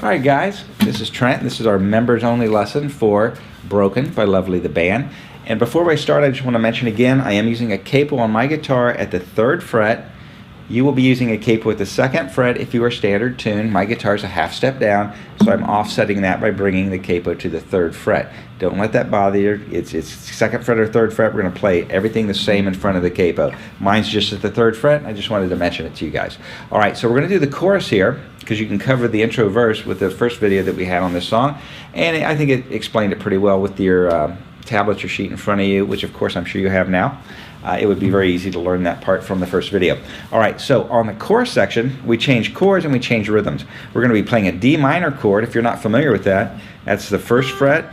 All right, guys, this is Trent. This is our members-only lesson for Broken by Lovely the Band. And before I start, I just want to mention again, I am using a capo on my guitar at the 3rd fret. You will be using a capo at the 2nd fret if you are standard tuned. My guitar is a half step down, so I'm offsetting that by bringing the capo to the 3rd fret. Don't let that bother you. It's 2nd fret or 3rd fret. We're going to play everything the same in front of the capo. Mine's just at the 3rd fret. I just wanted to mention it to you guys. All right, so we're going to do the chorus here because you can cover the intro verse with the first video that we had on this song. And I think it explained it pretty well with your tablet or sheet in front of you, which of course I'm sure you have now. It would be very easy to learn that part from the first video. All right, so on the chorus section, we change chords and we change rhythms. We're going to be playing a D minor chord. If you're not familiar with that, that's the 1st fret,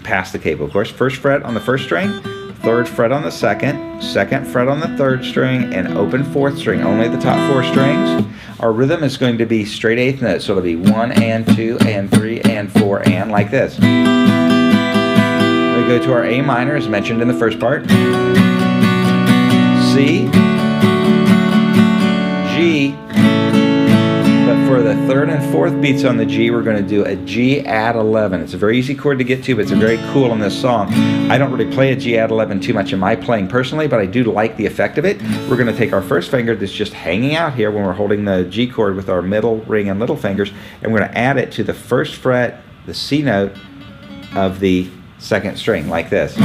past the capo, of course. 1st fret on the 1st string, 3rd fret on the 2nd, 2nd fret on the 3rd string, and open 4th string, only the top 4 strings. Our rhythm is going to be straight 8th notes, so it'll be 1 and 2 and 3 and 4 and like this. We go to our A minor, as mentioned in the first part. C, G, but for the 3rd and 4th beats on the G, we're going to do a G add 11. It's a very easy chord to get to, but it's very cool in this song. I don't really play a G add 11 too much in my playing personally, but I do like the effect of it. We're going to take our first finger that's just hanging out here when we're holding the G chord with our middle ring and little fingers, and we're going to add it to the 1st fret, the C note of the 2nd string, like this.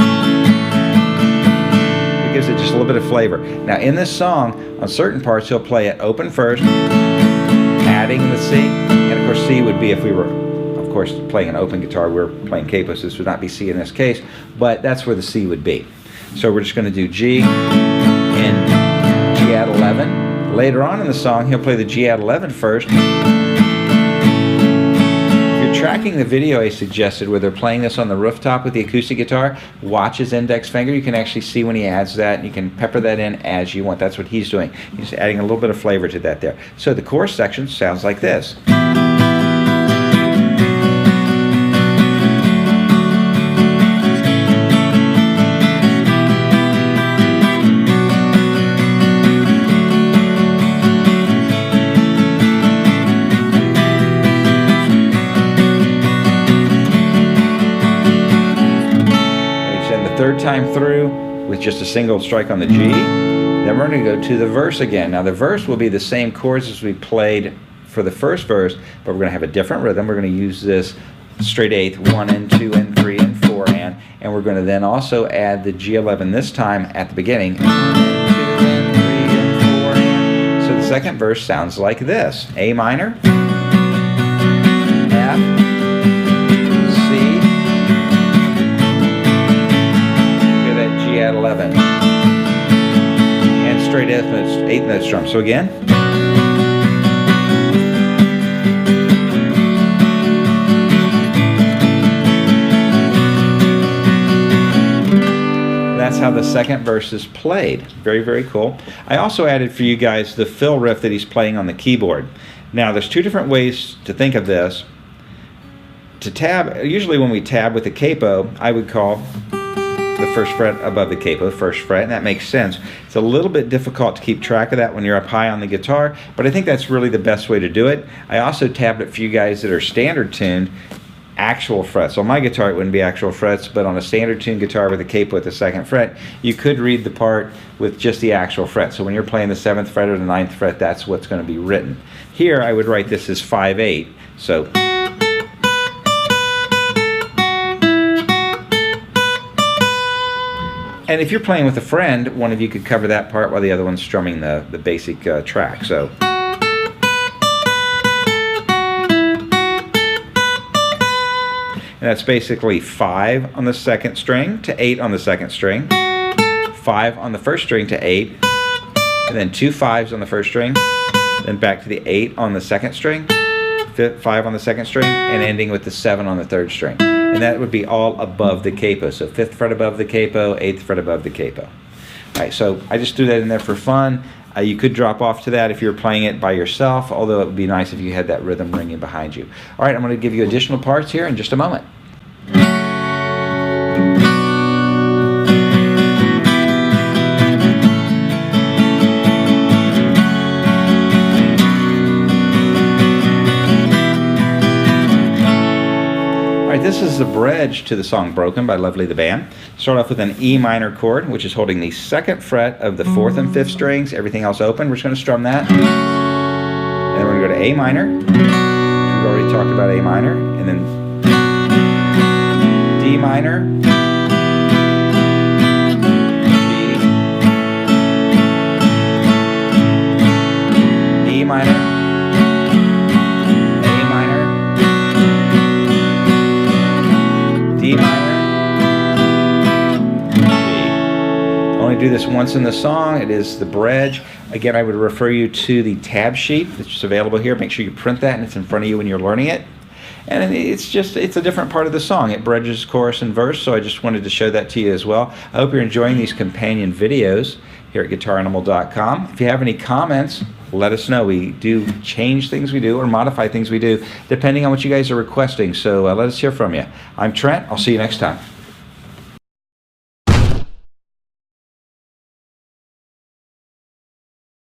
Gives it just a little bit of flavor. Now in this song, on certain parts he'll play it open first, adding the C, and of course C would be if we were, of course, playing an open guitar. We're playing capo, so this would not be C in this case, but that's where the C would be. So we're just going to do G and G add 11. Later on in the song, he'll play the G add 11 first. Tracking the video I suggested where they're playing this on the rooftop with the acoustic guitar, watch his index finger. You can actually see when he adds that, and you can pepper that in as you want. That's what he's doing. He's adding a little bit of flavor to that there. So the chorus section sounds like this. Third time through with just a single strike on the G. Then we're going to go to the verse again. Now the verse will be the same chords as we played for the first verse, but we're going to have a different rhythm. We're going to use this straight 8th, 1 and 2 and 3 and 4 and we're going to then also add the G11 this time at the beginning. 1 and 2 and 3 and 4 and. So the second verse sounds like this. A minor, F, G add 11, and straight 8th note strum. So again, that's how the second verse is played. Very, very cool. I also added for you guys the fill riff that he's playing on the keyboard. Now there's 2 different ways to think of this. To tab, usually when we tab with the capo, I would call the 1st fret above the capo, 1st fret, and that makes sense. It's a little bit difficult to keep track of that when you're up high on the guitar, but I think that's really the best way to do it. I also tabbed it for you guys that are standard tuned, actual frets. On my guitar it wouldn't be actual frets, but on a standard tuned guitar with a capo at the 2nd fret, you could read the part with just the actual fret. So when you're playing the 7th fret or the 9th fret, that's what's going to be written. Here I would write this as 5/8. So and if you're playing with a friend, one of you could cover that part while the other one's strumming the basic track. So, and that's basically 5 on the 2nd string to 8 on the 2nd string, 5 on the 1st string to 8, and then 2 5s on the 1st string, then back to the 8 on the 2nd string, 5 on the 2nd string, and ending with the 7 on the 3rd string. And that would be all above the capo. So 5th fret above the capo, 8th fret above the capo. All right, so I just threw that in there for fun. You could drop off to that if you're playing it by yourself, although it would be nice if you had that rhythm ringing behind you. All right, I'm going to give you additional parts here in just a moment. this is the bridge to the song Broken by Lovely the Band. Start off with an E minor chord, which is holding the 2nd fret of the 4th and 5th strings, everything else open. We're just going to strum that. And then we're going to go to A minor. We've already talked about A minor. And then D minor. G. E minor. D minor, G. Only do this once in the song. It is the bridge. Again, I would refer you to the tab sheet that's available here. Make sure you print that and it's in front of you when you're learning it. And it's a different part of the song. It bridges chorus and verse, so I just wanted to show that to you as well. I hope you're enjoying these companion videos here at GuitarAnimal.com. If you have any comments, let us know. We do change things we do or modify things we do depending on what you guys are requesting. So let us hear from you. I'm Trent. I'll see you next time.